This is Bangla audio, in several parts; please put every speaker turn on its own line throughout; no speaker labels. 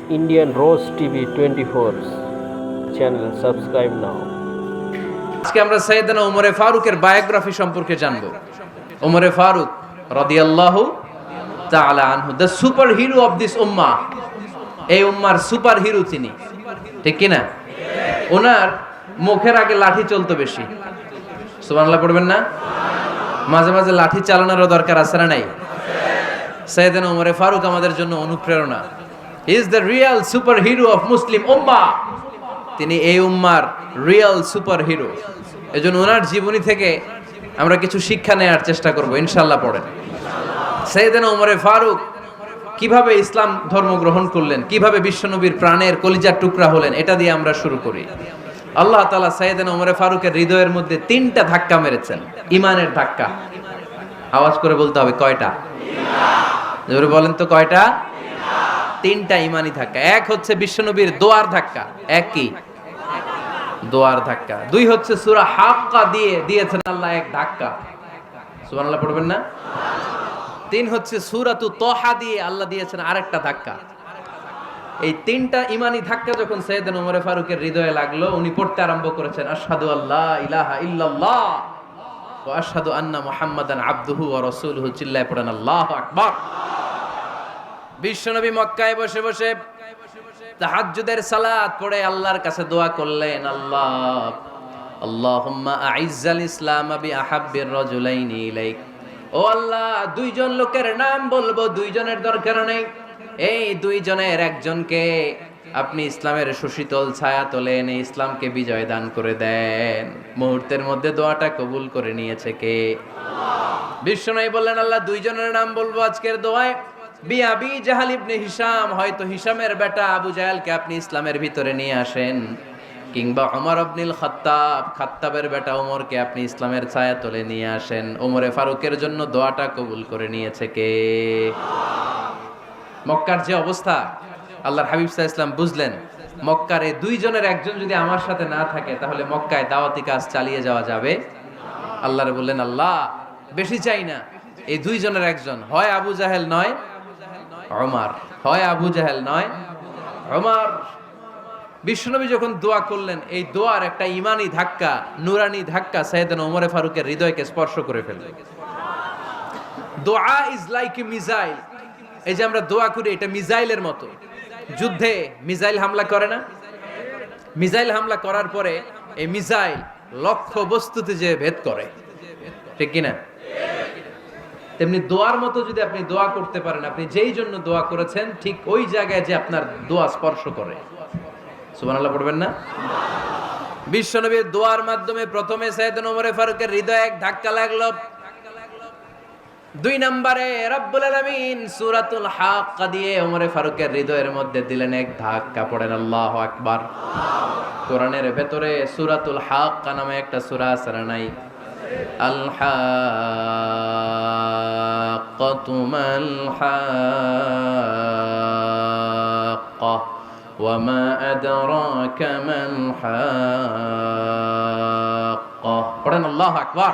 Indian Rose TV 24 channel. Subscribe now.
আজকে আমরা সাইয়েদনা ওমরে ফারুকের বায়োগ্রাফি সম্পর্কে জানব। ওমরে ফারুক রাদিয়াল্লাহু তাআলা আনহু, the superhero of this উম্মাহ। এই উম্মার সুপার হিরো তিনি, ঠিক কি না? ওনার মুখের আগে লাঠি চলতো বেশি। সুবহানাল্লাহ পড়বেন না? মাঝে মাঝে লাঠি চালানোরও দরকার আছে না নাই? সাইয়েদনা ওমরে ফারুক আমাদের জন্য অনুপ্রেরণা। He is the real superhero of Muslim উম্মাহ। তিনি এই উম্মার রিয়েল সুপার হিরো। এজন্য ওনার জীবনী থেকে আমরা কিছু শিক্ষা নেওয়ার চেষ্টা করব ইনশাআল্লাহ। পড়েন সাইয়েদনা ওমরে ফারুক কিভাবে ইসলাম ধর্ম গ্রহণ করলেন, কিভাবে বিশ্বনবীর প্রাণের কলিজার টুকরা হলেন, এটা দিয়ে আমরা শুরু করি। আল্লাহ তাআলা সাইয়েদনা ওমরে ফারুকের হৃদয়ের মধ্যে 3টা ধাক্কা মেরেছেন, ঈমানের ধাক্কা। আওয়াজ করে বলতে হবে কয়টা? জোরে বলেন তো কয়টা? 3টা ঈমানি ধাক্কা। এক হচ্ছে বিশ্বনবীর দোয়ার ধাক্কা, এক কি? দোয়ার ধাক্কা। 2 হচ্ছে সূরা হাক্কা দিয়ে দিয়েছেন আল্লাহ এক ধাক্কা, সুবহানাল্লাহ পড়বেন না? 3 হচ্ছে সূরাতু তাহা দিয়ে আল্লাহ দিয়েছেন আরেকটা ধাক্কা। এই 3টা ঈমানি ধাক্কা যখন সাইয়েদনা ওমর ফারুকের হৃদয়ে লাগলো, উনি পড়তে আরম্ভ করেছেন আশহাদু আল্লা ইলাহা ইল্লাল্লাহ ওয়া আশহাদু আন্না মুহাম্মাদান আবদুহু ওয়া রাসূলুহু। চিল্লায়ে পড়েন আল্লাহু আকবার। বিশ্বনবী মক্কায় বসে বসে তাহাজ্জুদের সালাত পড়ে আল্লাহর কাছে দোয়া করলেন, আল্লাহুম্মা আইজ্জাল ইসলাম বিআহাব্বির রাজুলাইনি ইলাইক। ও আল্লাহ, 2 জন লোকের নাম বলবো, 2 জনের দরকার নেই। এই 2 জনের একজনকে আপনি ইসলামের সুশীতল ছায়া তলে এনে ইসলামকে বিজয় দান করে দেন। মুহূর্তের মধ্যে দোয়াটা কবুল করে নিয়েছে কে? বিশ্বনবী বললেন, আল্লাহ 2 জনের নাম বলবো আজকের দোয়ায়। আবি জাহাল ইবনে হিশাম, হয়তো হিশামের বেটা আবু জাহেলকে আপনি ইসলামের ভিতরে নিয়ে আসেন, কিংবা ওমর ইবনুল খাত্তাব, খাত্তাবের বেটা ওমরকে আপনি ইসলামের ছায়া তলে নিয়ে আসেন। ওমরে ফারুকের জন্য দোয়াটা কবুল করে নিয়েছে কে? মক্কার যে অবস্থা, আল্লাহর হাবিব সাল্লাল্লাহু আলাইহি ওয়াসাল্লাম বুঝলেন মক্কার এই 2 জনের একজন যদি আমার সাথে না থাকে তাহলে মক্কায় দাওয়াতি কাজ চালিয়ে যাওয়া যাবে। আল্লাহরে বললেন, আল্লাহ বেশি চাই না, এই 2 জনের একজন, হয় আবু জাহেল নয় ওমর, হয় আবু জাহেল নয় ওমর। বিশ্বনবী যখন দোয়া করলেন, এই দোয়ার একটা ঈমানি ধাক্কা, নূরানি ধাক্কা সাইয়েদনা ওমরে ফারুকের হৃদয়কে স্পর্শ করে ফেলল। দোয়া ইজ লাইক এ মিসাইল। এই যে আমরা দোয়া করি, এটা মিসাইলের মতো। যুদ্ধে মিসাইল হামলা করে না? মিসাইল হামলা করার পরে এই মিসাইল লক্ষ্য বস্তুতে যে ভেদ করে, ঠিক কিনা? তেমনি দোয়ার মতো যদি আপনি দোয়া করতে পারেন, আপনি যেই জন্য দোয়া করেছেন ঠিক ওই জায়গায় যে আপনার দোয়া স্পর্শ করে। সুবহানাল্লাহ পড়বেন না? বিশ্বনবীর দোয়ার মাধ্যমে প্রথমে সাইয়েদনা ওমর ফারুকের হৃদয়ে এক ধাক্কা লাগলো। 2 নম্বরে রব্বুল আলামিন সূরাতুল হাক্কা দিয়ে ওমর ফারুকের হৃদয়ের মধ্যে দিলেন এক ধাক্কা। পড়েন আল্লাহু আকবার। কোরআনের ভেতরে সূরাতুল হাক্কা নামে একটা সূরা আছে না নাই? আল হাক্কাতু মাল হাক্কা ওয়া মা আদরাকা মাল হাক্কা। পড়েন আল্লাহু আকবার।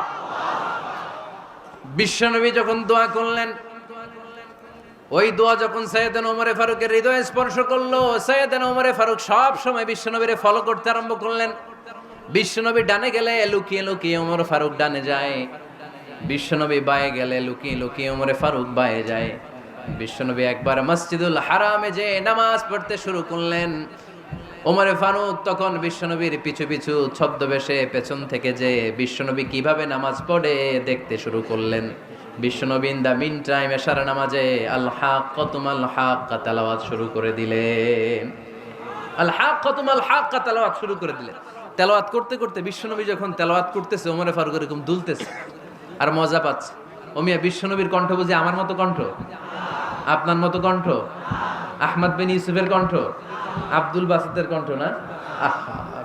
বিশ্বনবী যখন দোয়া করলেন, ওই দোয়া যখন সাইয়েদনা ওমরে ফারুকের হৃদয়ে স্পর্শ করলো, সাইয়েদনা ওমরে ফারুক সব সময় বিশ্বনবীরে ফলো করতে আরম্ভ করলেন। বিশ্বনবী ডানে গেলে লুকিয়ে লুকিয়ে ওমর ফারুক ডানে যায়, বিশ্বনবী বায়ে গেলে লুকিয়ে লুকিয়ে ওমরে ফারুক বায়ে যায়। বিশ্বনবী একবার মসজিদুল হারামে যে নামাজ পড়তে শুরু করলেন, ওমরে ফারুক তখন বিশ্বনবীর পিছু পিছু ছদ্মবেশে পেছন থেকে যে বিশ্বনবী কিভাবে নামাজ পড়ে দেখতে শুরু করলেন। বিশ্বনবী ইন দা মিন টাইম এশার নামাজে আল হাক্কাতু মাল হাক্কা তেলাওয়াত শুরু করে দিলেন। আল হাক্কাতু মাল হাক্কা তেলাওয়াত শুরু করে দিলেন। তেলাওয়াত করতে করতে বিশ্বনবী যখন তেলাওয়াত করতেছে, ওমরে ফারুক এরকম দুলতেছে আর মজা পাচ্ছে। ও মিয়া, বিশ্বনবীর কণ্ঠ বুঝি আমার মতো কণ্ঠ, আপনার মতো কণ্ঠ, আহমদ বিন ইউসুফের কণ্ঠ, আব্দুল বাসিতের কণ্ঠ না?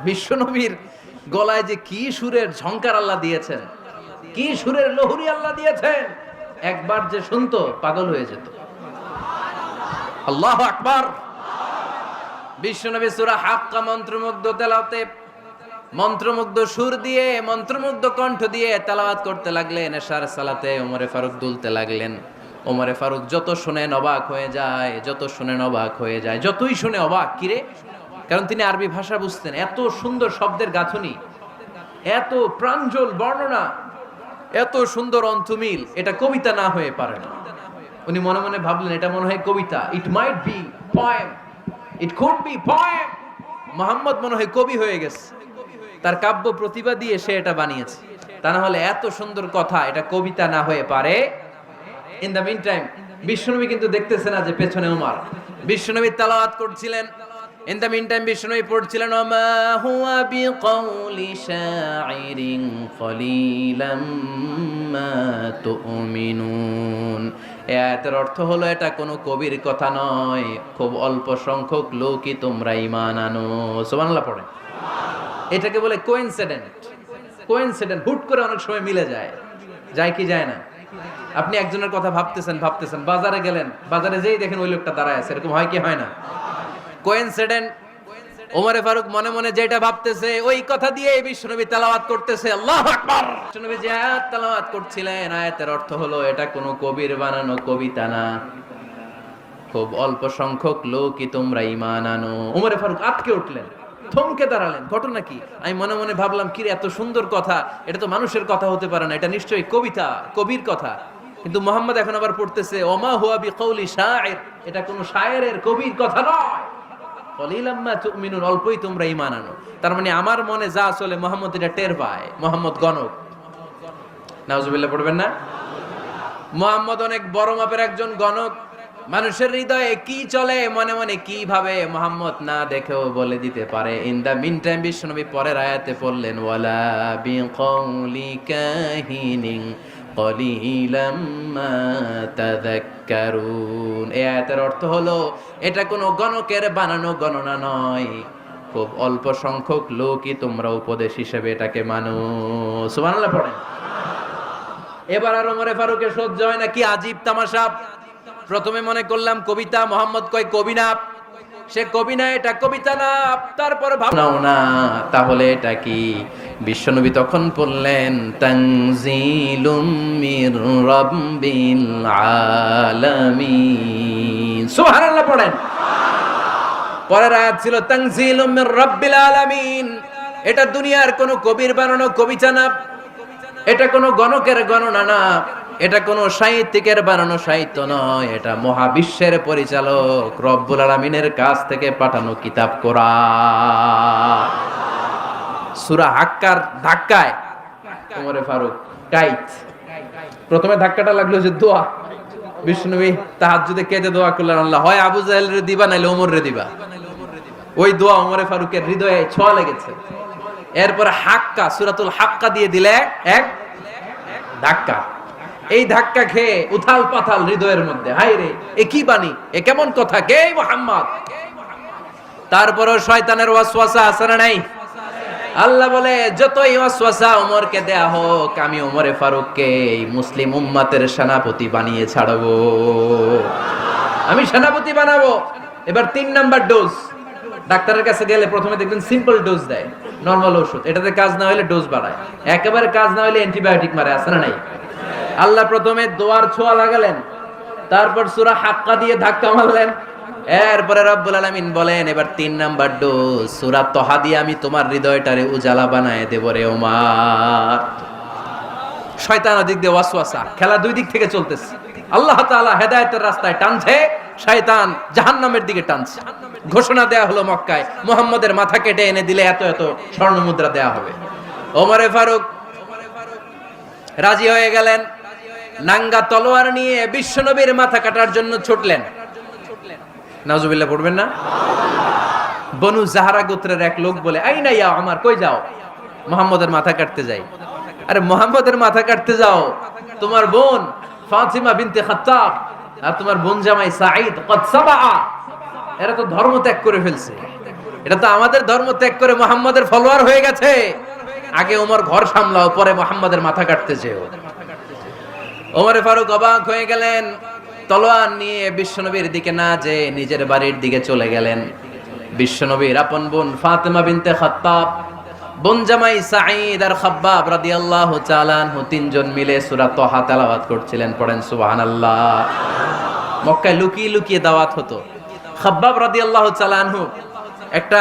বিশ্বনবীর গলায় যে কি সুরের ঝংকার আল্লাহ দিয়েছেন, কি সুরের লহরী আল্লাহ দিয়েছেন, একবার যে শুনতো পাগল হয়ে যেত। আল্লাহু আকবার। বিশ্বনবী সূরা হাক্কা মন্ত্রমুগ্ধ তেলাওয়াতে, মন্ত্রমুগ্ধ সুর দিয়ে, মন্ত্রমুগ্ধ কণ্ঠ দিয়ে তেলাওয়াত করতে লাগলেন। এশার সালাতে ওমরে ফারুক দুলতে লাগলেন। ওমরে ফারুক যত শুনেন অবাক হয়ে যায়, যত শুনেন অবাক হয়ে যায়, যতই শুনে অবাক। কিরে? কারণ তিনি আরবি ভাষা বুঝতেন। এত সুন্দর শব্দের গাঁথনি, এত প্রাঞ্জল বর্ণনা, এত সুন্দর অন্তমিল, এটা কবিতা না হয়ে পারে না। উনি মনে মনে ভাবলেন এটা মনে হয় কবিতা, it might be poem, it could be poem. Muhammad মনে হয় কবি হয়ে গেছে, তার কাব্য প্রতিভা দিয়ে সে এটা বানিয়েছে। তা না হলে এত সুন্দর কথা, এটা কবিতা না হয়ে পারে। ইন দ্য মিন টাইম বিশ্বনবী কিন্তু দেখতেছে না যে পেছনে ওমর। বিশ্বনবী তেলাওয়াত করছিলেন, ইন দ্য মিন টাইম বিশ্বনবী পড়ছিলেন ওমা হুয়া বিকাউলি শাইরিন কলিলাম মা তুমিনুন। এই আয়াতের অর্থ হলো এটা কোনো কবির কথা নয়, খুব অল্প সংখ্যক লোকই তোমরা ঈমান আনো। সুবহানাল্লাহ পড়ে। এটাকে বলে কোইন্সিডেন্ট। কোইন্সিডেন্ট, হুট করে অনেক সময় মিলে যায়। যায় কি যায় না? আপনি একজনের কথা ভাবতেছেন, বাজারে গেলেন, বাজারে যেই দেখেন ওই লোকটা দাঁড়ায় আছে, এরকম হয় কি হয় না? কোইন্সিডেন্ট। ওমরে ফারুক মনে মনে যেটা ভাবতেছে ওই কথা দিয়ে বিশ্বনবী তেলাওয়াত করতেছে। আল্লাহু আকবার। বিশ্বনবী যে আয়াত তেলাওয়াত করছিলেন, আয়াতের অর্থ হলো এটা কোনো কবির বানানো কবিতা না, খুব অল্প সংখ্যক লোকই তোমরা ঈমান আনো। ওমরে ফারুক আটকে উঠলেন, থমকে দাঁড়ালেন। ঘটনা কি? আমি মনে মনে ভাবলাম, কি রে এত সুন্দর কথা, এটা তো মানুষের কথা হতে পারে না, এটা নিশ্চয়ই কবিতা, কবির কথা। কিন্তু মুহাম্মদ এখন আবার পড়তেছে ওমা হুয়া বিকাউলি শাইর, এটা কোনো শায়েরের, কবির কথা নয়। কলিলাম মা তুমিনুন, অল্পই তোমরা ঈমান আনো। তার মানে আমার মনে যা চলে মুহাম্মদ এটা টের পায়। মুহাম্মদ গণক। নাউজুবিল্লাহ পড়বেন না? মুহাম্মদ অনেক বড় মাপের একজন গণক। মানুষের হৃদয়ে কি চলে, মনে মনে কি ভাবে, মুহাম্মদ না দেখেও বলে দিতে পারে। ইন দা মিন টাইম বিশ্বনবী পরের আয়াতে পড়লেন ওয়ালা বিকাউলি কাহিনিন কলিলাম মা তাযাক্কারুন। এই আয়াতের অর্থ হলো এটা কোনো গণকের বানানো গণনা নয়, খুব অল্প সংখ্যক লোকই তোমরা উপদেশ হিসেবে এটাকে মানো। সুবহানাল্লাহ পড়েন। এবার আর ওমরে ফারুকের সহ্য হয় না, কি আজীব তামাশা। প্রথমে মনে করলাম কবিতা, মোহাম্মদ কয় কবি না, সে কবি না, এটা কবিতা না। তারপর ভাবনাও না, তাহলে এটা কি? বিশ্বনবী তখন বললেন তানজিলুম মির রাব্বিল আলামিন। সুবহানাল্লাহ পড়েন। পরের আয়াত ছিল তানজিলুম মির রাব্বিল আলামিন। এটা দুনিয়ার কোনো কবির বানানো কবিতা না, এটা কোনো গণকের গণনা না, এটা কোনো সাহিত্যিকের বানানো সাহিত্য নয়, এটা মহাবিশ্বের পরিচালক রব্বুল আলামিনের কাছ থেকে পাঠানো কিতাব কোরআন। সূরা হাক্কার ধাক্কায় ওমরে ফারুক কাইত। প্রথমে ধাক্কাটা লাগলো যে দোয়া। বিষ্ণুবী তাহাজ্জুদে কেঁদে দোয়া করলেন, আল্লাহ হয় আবু জাহেল রে দিবা নাইলে ওমর রে দিবা। ওই দোয়া ওমরে ফারুকের হৃদয়ে ছোঁয়া লেগেছে। এরপর হাক্কা, সূরাতুল হাক্কা দিয়ে দিলে এক ধাক্কা। এই ধাক্কা খেয়ে উথাল পাথাল হৃদয়ের মধ্যে, হায় রে এ কি বাণী, এ কেমন কথা, কে মুহাম্মদ? তারপরও শয়তানের ওয়াসওয়াসা আছে না নাই? আল্লাহ বলে যতই ওয়াসওয়াসা ওমরকে দেয়া হোক, আমি ওমরে ফারুককে এই মুসলিম উম্মতের সেনাপতি বানিয়ে ছাড়বো, আমি সেনাপতি বানাবো। এবার 3 নাম্বার ডোজ। ডাক্তারের কাছে গেলে প্রথমে দেখবেন সিম্পল ডোজ দেয়, নরমাল ওষুধ, এটাতে কাজ না হলে ডোজ বাড়ায়, একেবারে কাজ না হলে অ্যান্টিবায়োটিক মারে, আছে না নাই? আল্লাহ প্রথমে দোয়ার ছোঁয়া লাগালেন, তারপর সূরা হাক্কা দিয়ে ধাক্কা মারলেন, এরপরে রব্বুল আলামিন বলেন এবার 3 নাম্বার ডোজ সূরা তহা দিয়ে আমি তোমার হৃদয়টারে উজালা বানায় দেব রে ওমর। শয়তান ওদিক দিয়ে ওয়াসওয়াসা, খেলা দুই দিক থেকে চলতেছে। আল্লাহ তাআলা হেদায়েতের রাস্তায় টানছে, শয়তান জাহান্নামের দিকে টানছে। ঘোষণা দেয়া হলো মক্কায়, মুহাম্মদের মাথা কেটে এনে দিলে এত এত স্বর্ণ মুদ্রা দেয়া হবে। ওমরে ফারুক রাজি হয়ে গেলেন, নাঙ্গা তলোয়ার নিয়ে বিশ্বনবীর মাথা কাটার জন্য ছুটলেন। নাউজুবিল্লাহ পড়বেন না? বনু জাহরা গোত্রের এক লোক বলে, আইনা ইয়া ওমর, কই যাও? মুহাম্মদের মাথা কাটতে যাই। আরে মুহাম্মদের মাথা কাটতে যাও? তোমার বোন ফাতিমা বিনতে খাত্তাব আর তোমার বোন জামাই সাঈদ কদ সাবা, এরা তো ধর্ম ত্যাগ করে ফেলছে, এটা তো আমাদের ধর্ম ত্যাগ করে মুহাম্মদের ফলোয়ার হয়ে গেছে। আগে ওমর ঘর সামলাও, পরে মুহাম্মদের মাথা কাটতে যেও। ওমরে ফারুক অবাক হয়ে গেলেন, তলোয়ার নিয়ে বিশ্বনবীর দিকে না যে নিজের বাড়ির দিকে চলে গেলেন। বিশ্বনবীর আপন বোন ফাতিমা বিনতে খাত্তাব বনজামাই সাঈদ আর খাব্বাব রাদিয়াল্লাহু তাআলা আনহু তিনজন মিলে সূরা তাহা তেলাওয়াত করছিলেন। পড়েন সুবহানাল্লাহ। মক্কায় লুকিয়ে লুকিয়ে দাওয়াত হতো। খাব্বাব রাদিয়াল্লাহু তাআলা আনহু একটা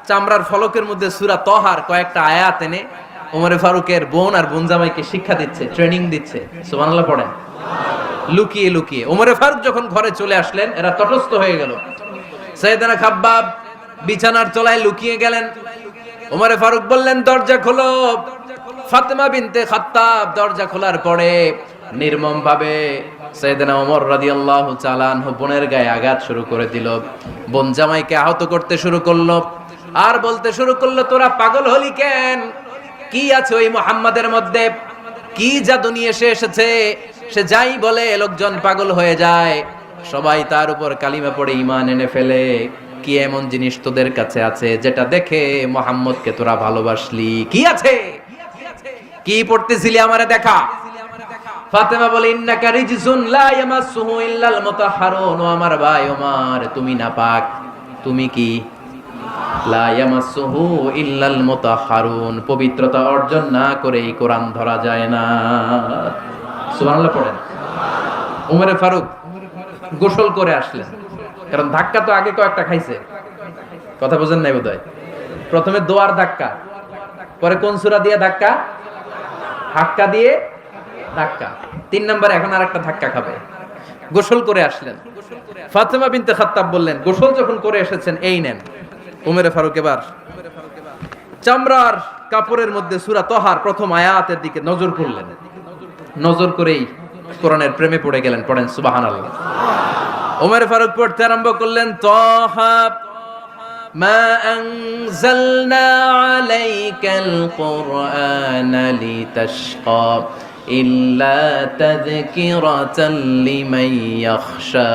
চামড়ার ফলকের মধ্যে সূরা তাহার কয়েকটা আয়াত এনে ওমরে ফারুকের বোন আর বনজামাইকে শিক্ষা দিচ্ছে, ট্রেনিং দিচ্ছে। সুবহানাল্লাহ পড়েন। লুকিয়ে লুকিয়ে ওমরে ফারুক যখন ঘরে চলে আসলেন, এরা তটস্থ হয়ে গেল। সাইয়েদনা খাব্বাব বিছানার তলায় লুকিয়ে গেলেন। ওমরে ফারুক বললেন, দরজা খোলো। ফাতেমা বিনতে খাত্তাব দরজা খোলার পরে নির্মম ভাবে সাইয়েদনা ওমর রাদিয়াল্লাহু তাআলা আনহু বোনের গায়ে আঘাত শুরু করে দিল। বোন জামাইকে আহত করতে শুরু করলো আর বলতে শুরু করলো, তোরা পাগল হলি কেন? কি আছে ওই মুহাম্মাদের মধ্যে? কি জাদু নিয়ে এসেছে? সে যাই বলে লোকজন পাগল হয়ে যায়, সবাই তার উপর কালিমা পড়ে ঈমান এনে ফেলে। কি এমন জিনিস তোদের কাছে আছে যেটা দেখে মুহাম্মদকে তোরা ভালোবাসলি? কি আছে? কি পড়তেছিলি আমারে দেখা। ফাতেমা বলে, ইন্নাকা রিজসুন লা ইয়ামাসসুহু ইল্লাল মুতাহহারুন। ও আমার ভাই ওমর, তুমি নাপাক। তুমি কি? লা ইয়ামাসসুহু ইল্লাল মুতাহহারুন। পবিত্রতা অর্জন না করে এই কোরআন ধরা যায় না। সুবহানাল্লাহ পড়েন। ওমরে ফারুক গোসল করে আসলেন, কারণ ধাক্কা তো আগে কয়েকটা খাইছে। কথা বুঝেন নাই বোধহয়। প্রথমে দোয়ার ধাক্কা, পরে কোন সূরা দিয়ে ধাক্কা? হাক্কা দিয়ে ধাক্কা। 3 নম্বরে এখন আরেকটা ধাক্কা খাবে। গোসল করে আসলেন। ফাতেমা বিনতে খাত্তাব বললেন, গোসল যখন করে এসেছেন, এই নেন। ওমরে ফারুক এবার চামড়ার কাপড়ের মধ্যে সূরা তাহার প্রথম আয়াতের দিকে নজর করলেন। নজর করেই কোরআনের প্রেমে পড়ে গেলেন। পড়েন সুবহানাল্লাহ। ওমর ফারুক পড়তে আরম্ভ করলেন, তাহা মা আনজালনা আলাইকাল কুরআনা লিতাশকা ইল্লা তাযকিরাতাল লিমান ইয়াখশা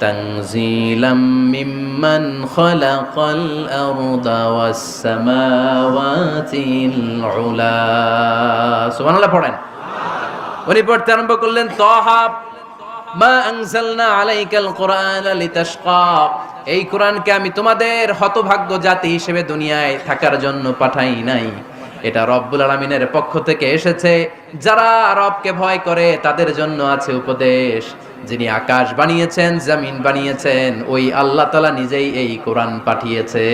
তানজিলাম মিম্মান খালাকাল আরদা ওয়াস সামাওয়াতিল উলা। সুবহানাল্লাহ পড়েন। উনি পড়তে আরম্ভ করলেন, তাহা মা আনজালনা আলাইকাল কুরআনা লিতাশকা। এই কোরআনকে আমি তোমাদের হতভাগ্য জাতি হিসেবে দুনিয়ায় থাকার জন্য পাঠাই নাই। এটা রব্বুল আলামিনের পক্ষ থেকে এসেছে। যারা রবকে ভয় করে তাদের জন্য আছে উপদেশ। যিনি আকাশ বানিয়েছেন, জমিন বানিয়েছেন, ওই আল্লাহ তাআলা নিজেই এই কোরআন পাঠিয়েছে।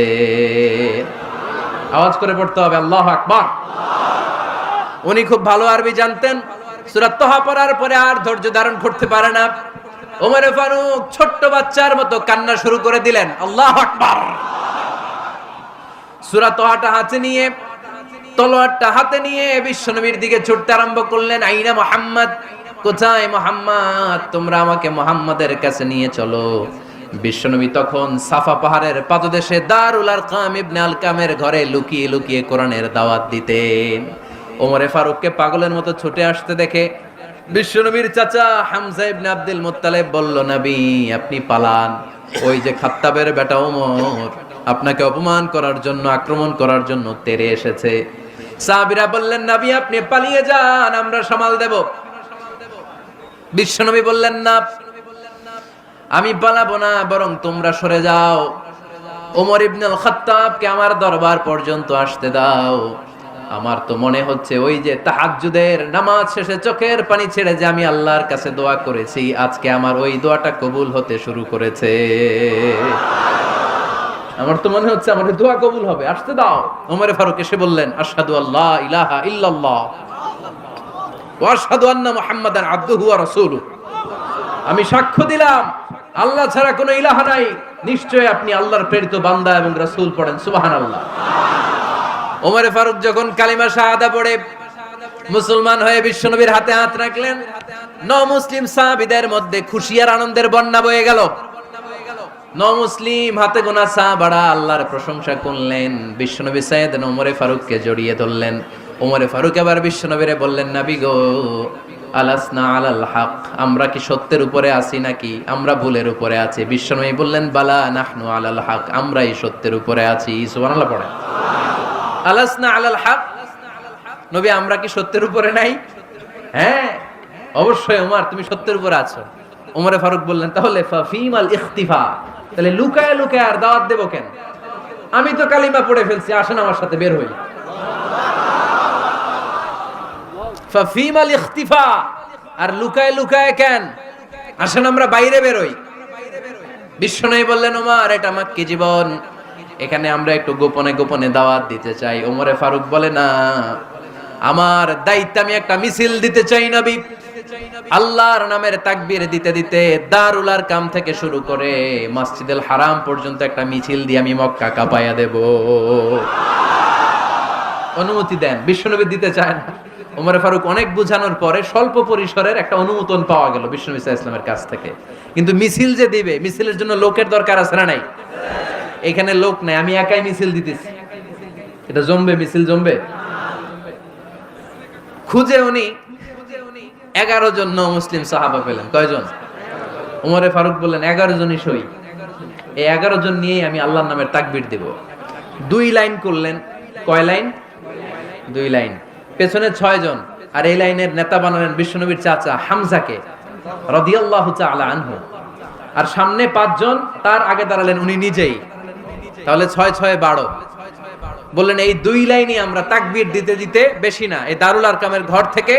আওয়াজ করে পড়তে হবে, আল্লাহু আকবার। উনি খুব ভালো আরবি জানতেন। সূরা তাহা পড়ার পরে আর ধৈর্য ধারণ করতে পারে না। ওমর ফারুক ছোট্ট বাচ্চার মতো কান্না শুরু করে দিলেন। আল্লাহু আকবার। সূরা তাহাটা হাতে নিয়ে, তলোয়ারটা হাতে নিয়ে বিশ্বনবীর দিকে ছুটতে আরম্ভ করলেন। আইনা মুহাম্মদ, কোথায় মুহাম্মদ? তোমরা আমাকে মুহাম্মাদের কাছে নিয়ে চলো। বিশ্বনবী তখন সাফা পাহাড়ের পাদদেশে দারুল আরকাম ইবনে আলকামের ঘরে লুকিয়ে লুকিয়ে কোরআনের দাওয়াত দিতেন। ওমরে ফারুককে পাগলের মতো ছুটে আসতে দেখে বিশ্বনবীর চাচা হামজা ইবনে আব্দুল মুত্তালিব বলল, নবী আপনি পালান। ওই যে খাত্তাবের বেটা ওমর আপনাকে অপমান করার জন্য, আক্রমণ করার জন্য তেড়ে এসেছে। সাহাবীরা বললেন, নবী আপনি পালিয়ে যান, আমরা সামাল দেব। বিশ্বনবী বললেন, না আমি পালাবো না, বরং তোমরা সরে যাও। ওমর ইবনে আল খাত্তাবকে আমার দরবার পর্যন্ত আসতে দাও। আমার তো মনে হচ্ছে ওই যে তাহাজ্জুদের নামাজ শেষে চোখের পানি ছেড়ে যে আমি আল্লাহর কাছে দোয়া করেছি, আজকে আমার ওই দোয়াটা কবুল হতে শুরু করেছে। আমার তো মনে হচ্ছে আমার দোয়া কবুল হবে, আসতে দাও। ওমরে ফারুক এসে বললেন, আশহাদু আল্লা ইলাহা ইল্লাল্লাহ ওয়া আশহাদু আন্না মুহাম্মাদান আবদুহু ওয়া রাসূলুহু। আমি সাক্ষ্য দিলাম আল্লাহ ছাড়া কোনো ইলাহা নাই, নিশ্চয়ই আপনি আল্লাহর প্রেরিত বান্দা এবং রাসূল। পড়েন সুবহানাল্লাহ। ওমরে ফারুক যখন কালিমা শাহাদা পড়ে মুসলমান হয়ে বিশ্বনবীর হাতে হাত রাখলেন, মুসলিম সাহাবীদের মধ্যে খুশি আর আনন্দের বন্যা বয়ে গেল। মুসলিম হাতে গোনা সাহাবারা আল্লাহর প্রশংসা করলেন। বিশ্বনবী সাইয়েদনা ওমরে ফারুককে জড়িয়ে ধরলেন। ওমরে ফারুক এবার বিশ্বনবীরে বললেন, নবী গো, আলাসনা আলাল হক, আমরা কি সত্যের উপরে আছি নাকি আমরা ভুলের উপরে আছি? বিশ্বনবী বললেন, বালা নাহনু আলাল হক, আমরাই সত্যের উপরে আছি। সুবহানাল্লাহ পড়ে। আলাসনা আলাল হক, নবী আমরা কি সত্যের উপরে নাই? হ্যাঁ অবশ্যই ওমর, তুমি সত্যের উপরে আছো। ওমরে ফারুক বললেন, তাহলে ফাফিমাল ইখতিফা, তাহলে লুকায় লুকায় আর দাওয়াত দেব কেন? আমি তো কালিমা পড়ে ফেলছি, আসেন আমার সাথে বের হই। ফাফিমাল ইখতিফা, আর লুকায় লুকায় কেন? আসেন আমরা বাইরে বেরোই। বিশ্বনবী বললেন, ওমর এটা মাক্কি জীবন, এখানে আমরা একটু গোপনে গোপনে দাওয়াত দিতে চাই। ওমরে ফারুক বলে, না, আমার দায়িত্ব, আমি একটা মিছিল দিতে চাই নবী। আল্লাহর নামের তাকবীর দিতে দিতে দারুল আরকাম থেকে শুরু করে মসজিদুল হারাম পর্যন্ত একটা মিছিল দিয়ে আমি মক্কা কাঁপায়া দেব। অনুমতি দেন। বিশ্বনবী দিতে চায় না। ওমরে ফারুক অনেক বুঝানোর পরে স্বল্প পরিসরের একটা অনুমোদন পাওয়া গেল বিশ্বনবী সাল্লাল্লাহু আলাইহি ওয়াসাল্লামের কাছ থেকে। কিন্তু মিছিল যে দিবে, মিছিলের জন্য লোকের দরকার আছে না নাই? এখানে লোক নাই, আমি একাই মিছিল দিতেছি। এটা জমবে? মিছিল জমবে? খুঁজে উনি 11 জন মুসলিম সাহাবা পেলেন। কয়জন? ওমরে ফারুক বললেন 11 জনই সই। এই 11 জন নিয়েই আমি আল্লাহর নামের তাকবীর দেব। 2 লাইন করলেন। কয় লাইন? 2 লাইন। পেছনে 6 জন, আর এই লাইনের নেতা বানালেন বিশ্বনবীর চাচা হামজাকে রাদিয়াল্লাহু তাআলা আনহু। আর সামনে 5 জন, তার আগে দাঁড়ালেন উনি নিজেই। তাহলে 6 6 12। বললেন এই 2 লাইনই আমরা তাকবীর দিতে দিতে, বেশি না, এই দারুল আরকামের ঘর থেকে,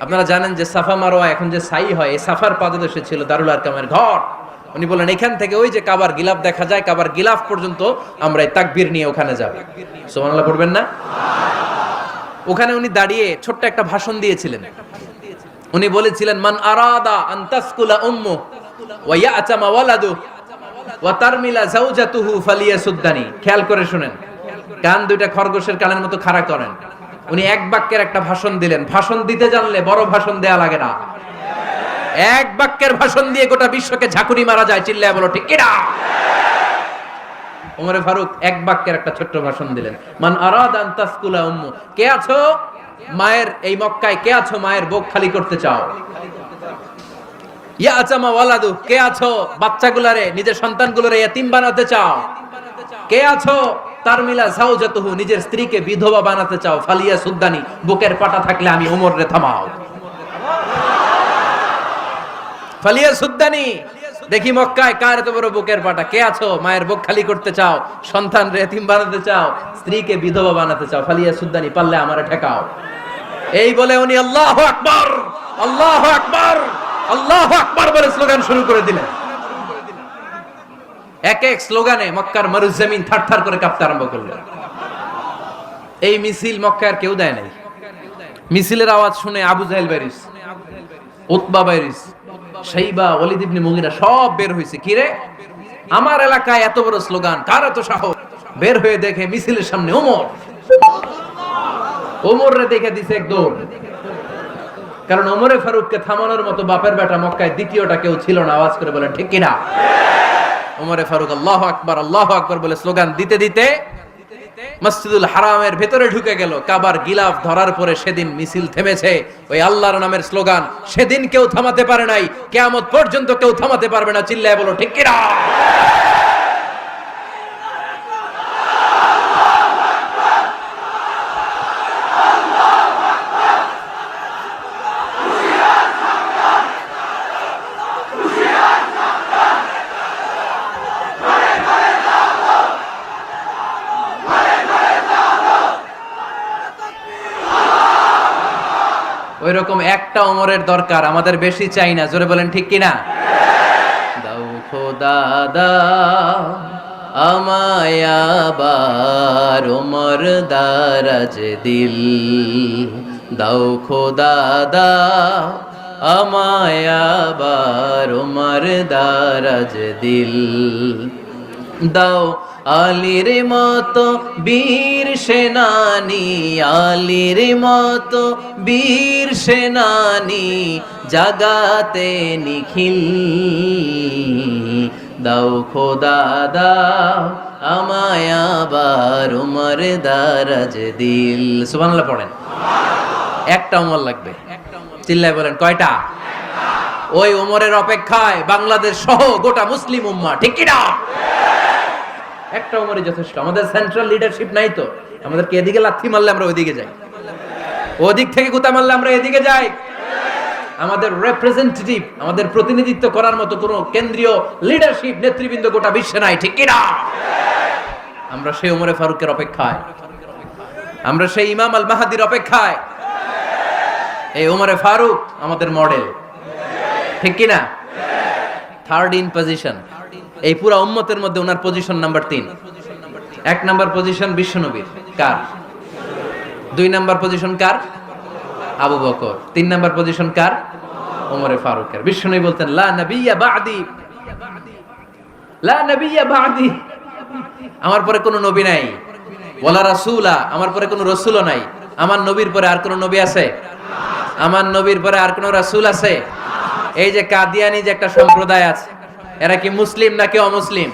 আপনারা জানেন যে সাফা মারওয়া এখন যে সাই হয়, এই সাফার পাদদেশে ছিল দারুল আরকামের ঘর। উনি বললেন এখান থেকে ওই যে কাবার গিলাফ দেখা যায়, কাবার গিলাফ পর্যন্ত আমরা এই তাকবীর নিয়ে ওখানে যাব। সুবহানাল্লাহ পড়বেন না? ওখানে উনি দাঁড়িয়ে ছোট্ট একটা ভাষণ দিয়েছিলেন। উনি বলেছিলেন, মান আরাদা আন তাসকুলা উম্মু ওয়া ইয়াতামা ওয়ালাদু ওয়া তারমিলা যাওজাতুহু ফালিয়াসুদ্দানি। খেয়াল করে শুনেন, কান দুইটা খরগোশের কানের মতো খাড়া করেন। উনি এক বাক্যের একটা ভাষণ দিলেন। ভাষণ দিতে জানলে বড় ভাষণ দেয়া লাগে না। এক বাক্যের ভাষণ দিয়ে গোটা বিশ্বকে ঝাঁকুনি মারা যায়। চিল্লায় বলো ঠিক কিনা? ওমরে ফারুক এক বাক্যের একটা ছোট্ট ভাষণ দিলেন। মান আরাদা আন তাসকুলা উম্মু, কে আছো মায়ের এই মক্কায়, কে আছো মায়ের বুক খালি করতে চাও? ইয়াতামা ওয়ালাদু, কে আছো বাচ্চাগুলারে, নিজের সন্তানগুলোরে ইয়াতিম বানাতে চাও? কে আছো তারমিলা যাওজাতুহু, নিজের স্ত্রীকে বিধবা বানাতে চাও? ফালিয়া সুদ্দানি, বুকের পাটা থাকলে আমি ওমর রে থামাও। ফালিয়া সুদ্দানি, দেখি মক্কায় কার এত বড় বুকের পাটা। কে আছো মায়ের বুক খালি করতে চাও, সন্তান রে এতিম বানাতে চাও, স্ত্রীকে বিধবা বানাতে চাও? ফালিয়া সুদ্দানি, পারলে আমারে ঠেকাও। এই বলে উনি আল্লাহু আকবার, আল্লাহু আকবার, আল্লাহু আকবার বলে স্লোগান শুরু করে দিলেন। এক এক স্লোগানে মক্কার মরুজমিন থারথার করে কাঁপতে আরম্ভ করলো। এই মিছিল মক্কার কেউ দেয় নাই। মিছিলের আওয়াজ শুনে আবু জাহেল বাইরিস, উতবা বাইরিস, শাইবা, ওয়ালিদ ইবনে মুগিরা সব বের হইছে। কি রে, আমার এলাকায় এত বড় স্লোগান, কার এত সাহস? বের হয়ে দেখে মিছিলের সামনে ওমর। ওমর রে দেখে দিছে এক দৌড়। কারণ ওমরে ফারুককে থামানোর মতো বাপের বেটা মক্কায় দ্বিতীয়টা কেউ ছিল না। আওয়াজ করে বলেন ঠিক কিনা? ওমরে ফারুক আল্লাহু আকবার, আল্লাহু আকবার বলে স্লোগান দিতে দিতে মসজিদুল হারামের ভেতরে ঢুকে গেল। কাবার গিলাফ ধরার পরে সেদিন মিছিল থেমেছে। ওই আল্লাহর নামের স্লোগান সেদিন কেউ থামাতে পারে নাই, কিয়ামত পর্যন্ত কেউ থামাতে পারবে না। চিল্লায় বলো ঠিক কিনা? ওই রকম একটা ওমরের দরকার, আমাদের বেশি চাই না। জোরে বলেন ঠিক কিনা? দাও খোদা দাও আমায় আবার ওমর দারাজ দিল, দাও খোদা দাও আমায় আবার ওমর দারাজ দিল, দাও আলীর মতো বীর সেনানি, আলীর মতো বীর সেনানি জাগাতে নিখিল, দাও খোদা দাও আমায় আবার উমর দারাজ দিল। সুবহানাল্লাহ পড়েন। একটা উমর লাগবে। চিল্লায় বলেন কয়টা? ওই উমরের অপেক্ষায় বাংলাদেশ সহ গোটা মুসলিম উম্মাহ, ঠিক কি না? একটা উমরই যথেষ্ট। আমাদের সেন্ট্রাল লিডারশিপ নাই তো, আমাদেরকে এদিকে লাথি মারলে আমরা ওইদিকে যাই, ওদিক থেকে গুতা মারলে আমরা এদিকে যাই। আমাদের রিপ্রেজেন্টেটিভ, আমাদের প্রতিনিধিত্ব করার মতো কোনো কেন্দ্রীয় লিডারশিপ নেতৃবৃন্দ গোটা বিশ্বে নাই, ঠিক কি না? আমরা সেই উমরে ফারুকের অপেক্ষায়, আমরা সেই ইমাম আল মাহাদির অপেক্ষায়। এই ওমরে ফারুক আমাদের মডেল, ঠিক কিনা? থার্ড ইন পজিশন এই পুরা উম্মতের মধ্যে ওনার পজিশন নাম্বার 3। 1 নাম্বার পজিশন বিশ্বনবীর, কার? 2 নাম্বার পজিশন কার? আবু বকর। 3 নাম্বার পজিশন কার? ওমরে ফারুকের। বিশ্বনবী বলতেন লা নবিয়্যা বা'দি, লা নবিয়্যা বা'দি, আমার পরে কোনো নবী নাই। ওয়ালা রাসূলা, আমার পরে কোনো রাসূলও নাই। আমার নবীর পরে আর কোনো নবী আছে? আমার নবীর পরে আর কোনো রাসূল আছে? এই যে কাদিয়ানি যে একটা সম্প্রদায় আছে, এরা কি মুসলিম নাকি অমুসলিম?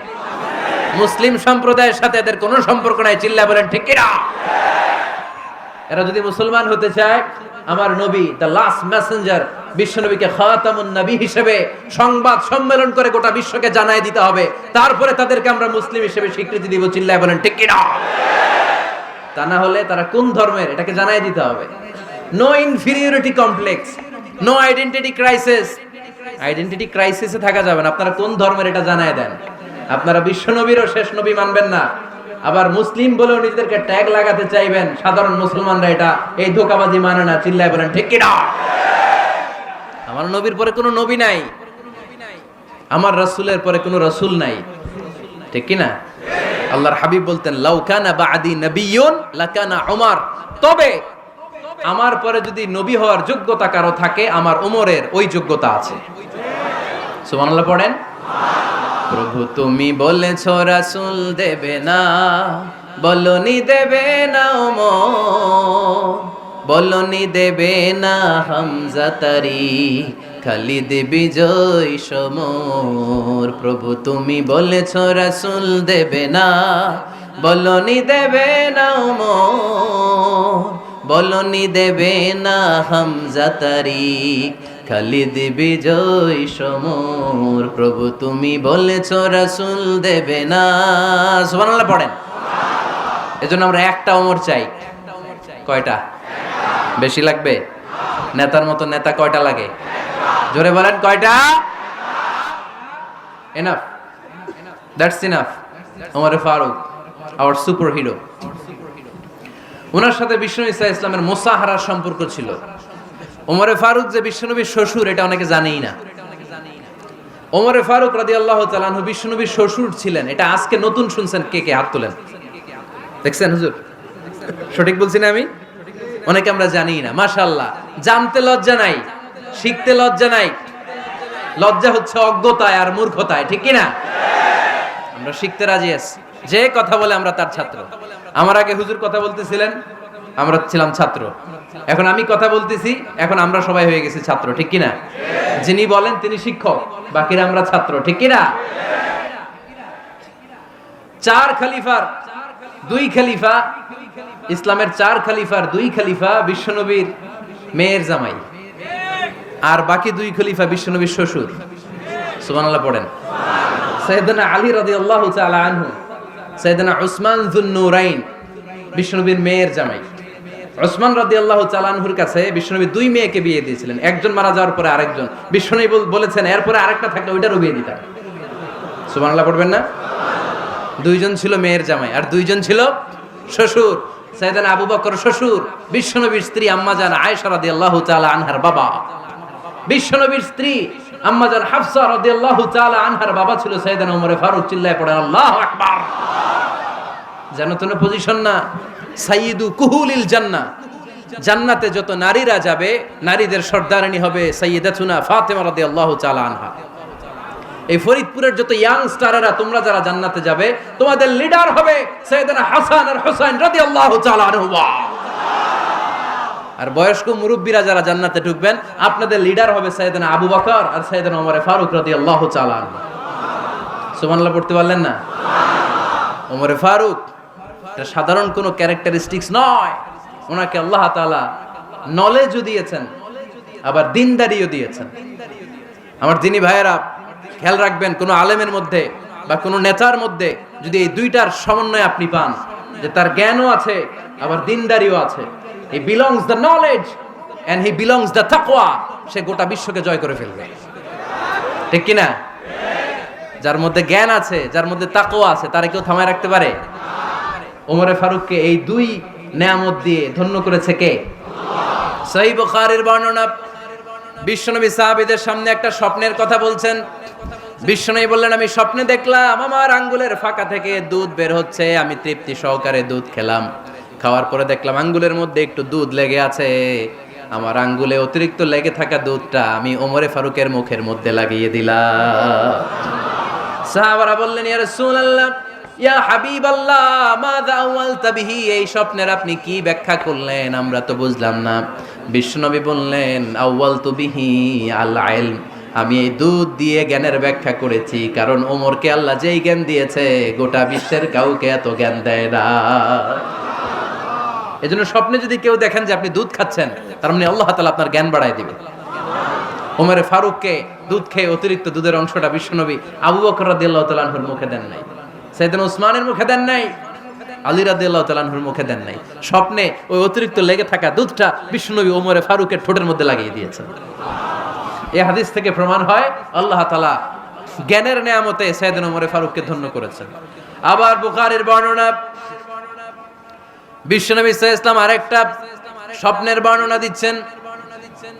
মুসলিম সম্প্রদায়ের সাথে এদের কোনো সম্পর্ক নাই। চিল্লায় বলেন ঠিক কিনা? এরা যদি মুসলমান হতে চায়, আমার নবী দ্য লাস্ট মেসেঞ্জার বিশ্বনবীকে খাতামুন নবী হিসেবে সংবাদ সম্মেলন করে গোটা বিশ্বকে জানাই দিতে হবে, তারপরে তাদেরকে আমরা মুসলিম হিসেবে স্বীকৃতি দিব। চিল্লায় বলেন ঠিক কিনা? তা না হলে তারা কোন ধর্মের এটাকে জানাই দিতে হবে। No inferiority complex, no identity crisis. Identity ক্রাইসিসে থাকা যাবে না। আপনারা কোন ধর্মের এটা জানাই দেন। আপনারা বিশ্বনবীরও শেষ নবী মানবেন না, আবার মুসলিম বলেও নিজেদেরকে ট্যাগ লাগাতে চাইবেন। সাধারণ মুসলমানরা এটা এই ধোঁকাবাজি মানে না। চিল্লায় বলেন ঠিক কিনা? আমার নবীর পরে কোনো নবী নাই, আমার রাসূলের পরে কোনো রাসূল নাই, ঠিক কিনা? আল্লাহর হাবিব বলতেন লাউ কানা বা'দি নাবিয়্যুন লাকানা উমর, তবে আমার পরে যদি নবী হওয়ার যোগ্যতা কারো থাকে, আমার ওমরের ওই যোগ্যতা আছে। সুবহানাল্লাহ পড়েন। প্রভু তুমি বলেছো রাসূল দেবে না, বলনি দেবে না ওমর, বলনি দেবে না হামজা তারি, খালিদ বিজয় সমর। প্রভু তুমি বলেছো রাসূল দেবে না, বলনি দেবে না ওমর, বলনি দেবে না হামজা তারি, খালিদ বিজয় সমর। প্রভু তুমি বলেছো রাসূল দেবে না। সুবহানাল্লাহ পড়েন। এজন্য আমরা একটা ওমর চাই। কয়টা? বেশি লাগবে? নেতার মতো নেতা কয়টা লাগে? জোরে বলেন কয়টা? Enough, that's enough. ওমরে ফারুক আওয়ার সুপার হিরো। ওনার সাথে বিশ্বনবী সাল্লাল্লাহু আলাইহি ওয়াসাল্লামের মুসাহারার সম্পর্ক ছিল। ওমরে ফারুক যে বিশ্বনবীর শ্বশুর, এটা অনেকে জানেই না। ওমরে ফারুক রাদিয়াল্লাহু তাআলা আনহু বিশ্বনবীর শ্বশুর ছিলেন। এটা আজকে নতুন শুনছেন। কে কে হাত তোলেন? দেখছেন হুজুর? সঠিক বলছি না আমি? অনেকে আমরা জানি না। মাশাআল্লাহ, জানতে লজ্জা নাই, শিখতে লজ্জা নাই। লজ্জা হচ্ছে অজ্ঞতায় আর মূর্খতায়, ঠিক কি না? আমরা শিখতে রাজি আছি। যে কথা বলে আমরা তার ছাত্র। আমার আগে হুজুর কথা বলতেছিলেন, আমরা ছিলাম ছাত্র। এখন আমি কথা বলতেছি, এখন আমরা সবাই হয়ে গেছি ছাত্র, ঠিক কি না? যিনি বলেন তিনি শিক্ষক, বাকিরা আমরা ছাত্র, ঠিক কি না? 4 খলিফার 2 খলিফা, ইসলামের 4 খলিফার 2 খলিফা বিশ্বনবীর মেয়ের জামাই, আর বাকি 2 খলিফা বিশ্বনবীর শ্বশুর। সুবহানাল্লাহ পড়েন। সাইয়েদনা আলী রাদিয়াল্লাহু তাআলা আনহু, সাইয়েদনা উসমান যুন নূরাইন বিশ্বনবীর মেয়ের জামাই। উসমান রাদিয়াল্লাহু তাআলা আনহুর কাছে বিশ্বনবী 2 মেয়েকে বিয়ে দিয়েছিলেন। একজন মারা যাওয়ার পরে আরেকজন। বিশ্বনবী বলেছেন এরপরে আরেকটা থাকলে ওইটারও বিয়ে দিতাম। সুবহানাল্লাহ পড়বেন না? 2 জন ছিল মেয়ের জামাই আর 2 জন ছিল শ্বশুর। সাইয়েদনা আবু বকর শ্বশুর, বিশ্বনবীর স্ত্রী আম্মাজান আয়েশা রাদিয়াল্লাহু তাআলা আনহার বাবা। বিশ্বনবীর স্ত্রী আম্মাজান হাফসা রাদিয়াল্লাহু তাআলা আনহার বাবা ছিল সাইয়েদনা ওমর ফারুক। চিল্লায় পড়েন আল্লাহু আকবার। জানো তো না পজিশন না? সাইয়্যিদু কুহুলিল জান্নাহ। জান্নাতে যত নারীরা যাবে, নারীদের সর্দারিনী হবে সাইয়্যিদাতুনা ফাতেমা রাদিয়াল্লাহু তাআলা আনহা। এই ফরিদপুরের যত ইয়াং স্টারেরা তোমরা যারা জান্নাতে যাবে, তোমাদের লিডার হবে সাইয়েদনা হাসান আর হুসাইন রাদিয়াল্লাহু তাআলা আনহুমা। আর বয়স্ক মুরব্বীরা যারা জান্নাতে ঢুকবেন, আপনাদের লিডার হবে সাইয়েদনা আবু বকর আর সাইয়েদনা ওমর ফারুক রাদিয়াল্লাহু তাআলা আনহু। সুবহানাল্লাহ পড়তে পারলেন না? ওমর ফারুক এটা সাধারণ কোনো ক্যারেক্টারিস্টিক্স নয়। ওনাকে আল্লাহ তাআলা নলেজও দিয়েছেন, আবার দিনদারিও দিয়েছেন। আমার দিনী ভাইয়েরা খেয়াল রাখবেন, কোন আলেমের মধ্যে বা কোন নেতার মধ্যে যদি এই দুইটার সমন্বয় আপনি পান, যে তার জ্ঞানও আছে আবার দিনদারিও আছে, he belongs the knowledge and he belongs the তাকওয়া, সে গোটা বিশ্বকে জয় করে ফেলবে, ঠিক কি না? যার মধ্যে জ্ঞান আছে, যার মধ্যে তাকওয়া আছে, তারে কেউ থামায় রাখতে পারে? ওমরে ফারুককে এই 2 নেয়ামত দিয়ে ধন্য করেছে কে? সহিহ বুখারীর বর্ণনা, বিশ্বনবী সাহাবীদের সামনে একটা স্বপ্নের কথা বলছেন। বিশ্বনবী বললেন, আমি স্বপ্নে দেখলাম আমার আঙ্গুলের ফাঁকা থেকে দুধ বের হচ্ছে, আমি তৃপ্তি সহকারে দুধ খেলাম। খাওয়ার পরে দেখলাম আঙ্গুলের মধ্যে একটু দুধ লেগে আছে। আমার আঙ্গুলে অতিরিক্ত লেগে থাকা দুধটা আমি ওমরে ফারুকের মুখের মধ্যে লাগিয়ে দিলাম। সাহাবারা বললেন, ইয়া রাসূলুল্লাহ, ইয়া হাবিবাল্লাহ, মাযা আওয়ালতা বিহি, এই স্বপ্নের আপনি কি ব্যাখ্যা করলেন, আমরা তো বুঝলাম না। বিশ্বনবী বললেন, আওয়ালতু বিহি আল ইলম, আমি এই দুধ দিয়ে জ্ঞানের ব্যাখ্যা করেছি, কারণ ওমরকে আল্লাহ যেই জ্ঞান দিয়েছে গোটা বিশ্বের কাউকে এত জ্ঞান দেয় না। এজন্য স্বপ্নে যদি কেউ দেখেন যে আপনি দুধ খাচ্ছেন, তার মানে আল্লাহ তাআলা আপনার জ্ঞান বাড়ায় দিবে। ওমরে ফারুককে দুধ খেয়ে অতিরিক্ত দুধের অংশটা বিশ্বনবী আবু বকর রাদিয়াল্লাহু তাআলা আনহুর মুখে দেন নাই, সাইয়েদনা উসমানের মুখে দেন নাই, আলী রাদিয়াল্লাহু তাআলা আনহুর মুখে দেন নাই। স্বপ্নে ওই অতিরিক্ত লেগে থাকা দুধটা বিশ্বনবী ওমরে ফারুকের ঠোঁটের মধ্যে লাগিয়ে দিয়েছেন। এই হাদিস থেকে প্রমাণ হয় আল্লাহ তাআলা জ্ঞানের নেয়ামতে সাইয়েদনা ওমরে ফারুককে ধন্য করেছেন। আবার বুখারীর বর্ণনা, বিশ্বনবী সাল্লাল্লাহু আলাইহি ওয়াসাল্লাম আরেকটা স্বপ্নের বর্ণনা দিচ্ছেন।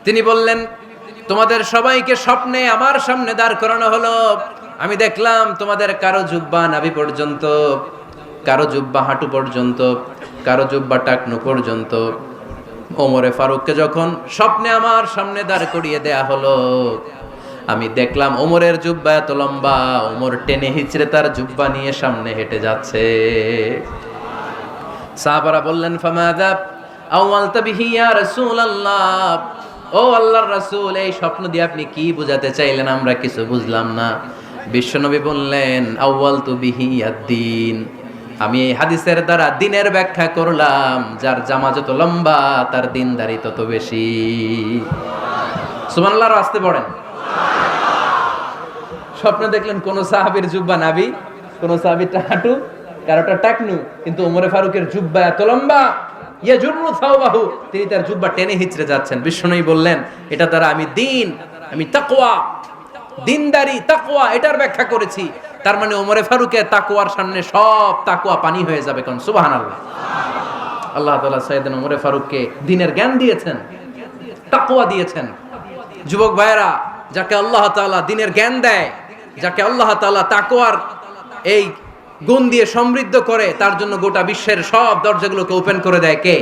তিনি বললেন, তোমাদের সবাইকে স্বপ্নে আমার সামনে দাঁড় করানো হলো। আমি দেখলাম তোমাদের কারো জুব্বা নাভি পর্যন্ত, কারো জুব্বা হাঁটু পর্যন্ত, কারো জুব্বা টাকনু পর্যন্ত। ওমরে ফারুককে যখন স্বপ্নে আমার সামনে দাঁড় করিয়ে দেয়া হলো, আমি দেখলাম ওমরের জুব্বা এত লম্বা, ওমর টেনে হিচড়ে তার জুব্বা নিয়ে সামনে হেঁটে যাচ্ছে। সাহাবারা বললেন, ফামাযা আওয়ালতা বিহি ইয়া রাসূলুল্লাহ, ও আল্লাহর রাসূল, এই স্বপ্ন দিয়ে আপনি কি বোঝাতে চাইলেন, আমরা কিছু বুঝলাম না। বিশ্বনবী বললেন, আউয়ালতু বিহি আদ-দীন, আমি এই হাদিসের দ্বারা দ্বীনের ব্যাখ্যা করলাম, যার জামা যত লম্বা তার দ্বীনদারি তত বেশি। সুবহানাল্লাহ, আসতে পড়েন। স্বপ্নে দেখলেন কোন সাহাবীর জুব্বা নাভি, কোন সাহাবীর হাঁটু, কারোটা টাকনু, কিন্তু ওমরে ফারুকের জুব্বা এত লম্বা, ইয়াজুরু সাওবাহু, তিনি তার জুব্বা টেনে হিচড়ে যাচ্ছেন। বিশ্বনবী বললেন, এটা দ্বারা আমি দ্বীন, আমি তাকওয়া, দ্বীনদারি, তাকওয়া, এটার ব্যাখ্যা করেছি। তার মানে ওমরে ফারুকের তাকওয়ার সামনে সব তাকওয়া পানি হয়ে যাবে। কোন সুবহানাল্লাহ। আল্লাহ তাআলা সাইয়েদনা ওমরে ফারুককে দ্বীনের জ্ঞান দিয়েছেন, তাকওয়া দিয়েছেন। যুবক ভাইরা, যাকে আল্লাহ তাআলা দ্বীনের জ্ঞান দেয়, যাকে আল্লাহ তাআলা তাকওয়ার এই গুণ দিয়ে সমৃদ্ধ করে, তার জন্য গোটা বিশ্বের সব দরজাগুলোকে ওপেন করে দেয় কে?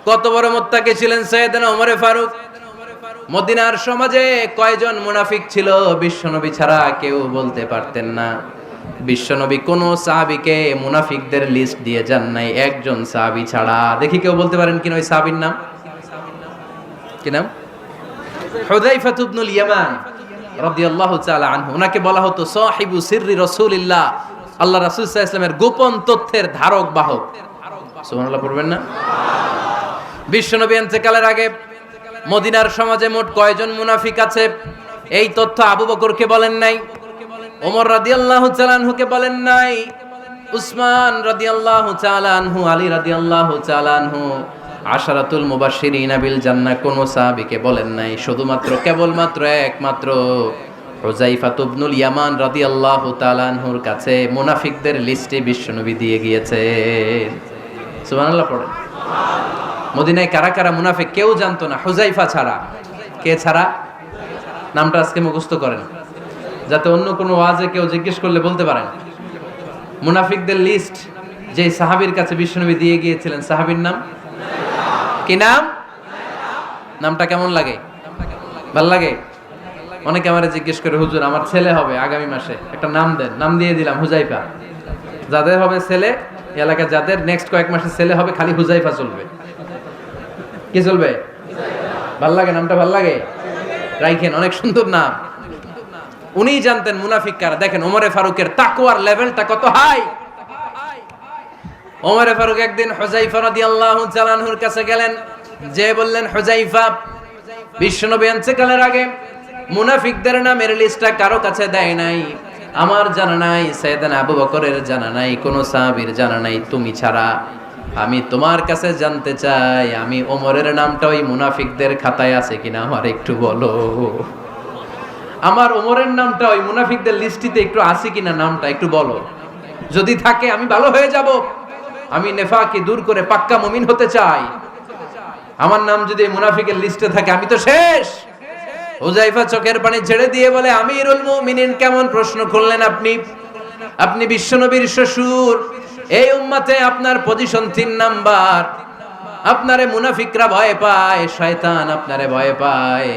কত বড় মুত্তাকি ছিলেন সাইয়েদনা ওমরে ফারুক। মদিনার সমাজে কয়জন মুনাফিক ছিল বিশ্বনবী ছাড়া কেউ বলতে পারতেন না। বিশ্বনবী কোন সাহাবীকে মুনাফিকদের লিস্ট দিয়ে যান নাই, একজন সাহাবী ছাড়া। দেখি কেউ বলতে পারেন কিনা ওই সাহাবীর নাম? কি নাম? হুযায়ফা ইবনুল ইয়ামান রাদিয়াল্লাহু তাআলা আনহু। ওনাকে বলা হতো সাহিবু সিররি রাসূলিল্লাহ, আল্লাহ রাসূল সাল্লাল্লাহু আলাইহি ওয়াসাল্লামের গোপন তথ্যের ধারক বাহক। সুবহানাল্লাহ পড়বেন না? বিশ্বনবী ইন্তেকালের আগে মদিনার সমাজে মোট কয়জন মুনাফিক আছে, এই তথ্য আবু বকরকে বলেন নাই, ওমর রাদিয়াল্লাহু তাআলা আনহুকে বলেন নাই, উসমান রাদিয়াল্লাহু তাআলা আনহু, আলী রাদিয়াল্লাহু তাআলা আনহু, আশারাতুল মুবাশশিরিনা বিল জান্নাহ কোন সাহাবীকে বলেন নাই। শুধুমাত্র কেবলমাত্র একমাত্র হুযায়ফা ইবনুল ইয়ামান রাদিয়াল্লাহু তাআলা আনহুর কাছে মুনাফিকদের লিস্টে বিশ্বনবী দিয়ে গিয়েছেন। সুবহানাল্লাহ পড়েন। মদিনায় কারা কারা মুনাফিক কেউ জানতো না হুযায়ফা ছাড়া। কে ছাড়া? নামটা আজকে মুখস্থ করেন, যাতে অন্য কোনো ওয়াজে কেউ জিজ্ঞেস করলে বলতে পারেন। মুনাফিকদের লিস্ট যে সাহাবীর কাছে বিশ্বনবী দিয়ে গিয়েছিলেন, সাহাবীর নাম কি? নাম? নামটা কেমন লাগে? ভাল লাগে? অনেকে আমারে জিজ্ঞেস করে, হুজুর আমার ছেলে হবে আগামী মাসে, একটা নাম দেন। নাম দিয়ে দিলাম হুযায়ফা। যাদের হবে ছেলে, এলাকায় যাদের নেক্সট কয়েক মাসে ছেলে হবে, খালি হুযায়ফা চলবে। কি চলবে? ভাল লাগে? নামটা ভাল লাগে? রাইখেন, অনেক সুন্দর নাম। উনিই জানতেন মুনাফিক কারা। দেখেন ওমরে ফারুকের তাকওয়ার লেভেলটা কত হাই। ওমরে ফারুক একদিন হুযায়ফা রাদিয়াল্লাহু তাআলা আনহুর কাছে গেলেন, যে বললেন, হুযায়ফা, বিশ্বনবী ইন্তেকালের আগে মুনাফিকদের নামের লিস্টটা কারো কাছে দেয় নাই, আমার জানা নাই, সাইয়েদনা আবু বকরের জানা নাই, কোন সাহাবীর জানা নাই, তুমি ছাড়া। আমি তোমার কাছে জানতে চাই, আমি ওমরের নামটা ওই মুনাফিকদের খাতায় আছে কিনা আমার একটু বলো। আমার ওমরের নামটা ওই মুনাফিকদের লিস্টিতে একটু আছে কিনা, নামটা একটু বলো। যদি থাকে আমি ভালো হয়ে যাব। আমি নেফাকি দূর করে পাক্কা মুমিন হতে চাই। আমার নাম যদি মুনাফিকের লিস্টে থাকে আমি তো শেষ। হুযায়ফা চোখের পানি ছেড়ে দিয়ে বলে, আমিরুল মুমিনিন, কেমন প্রশ্ন করলেন আপনি? আপনি বিশ্বনবীর শ্বশুর, এই উম্মতে আপনার পজিশন 3 নাম্বার। আপনারে মুনাফিকরা ভয় পায়, শয়তান আপনারে ভয় পায়।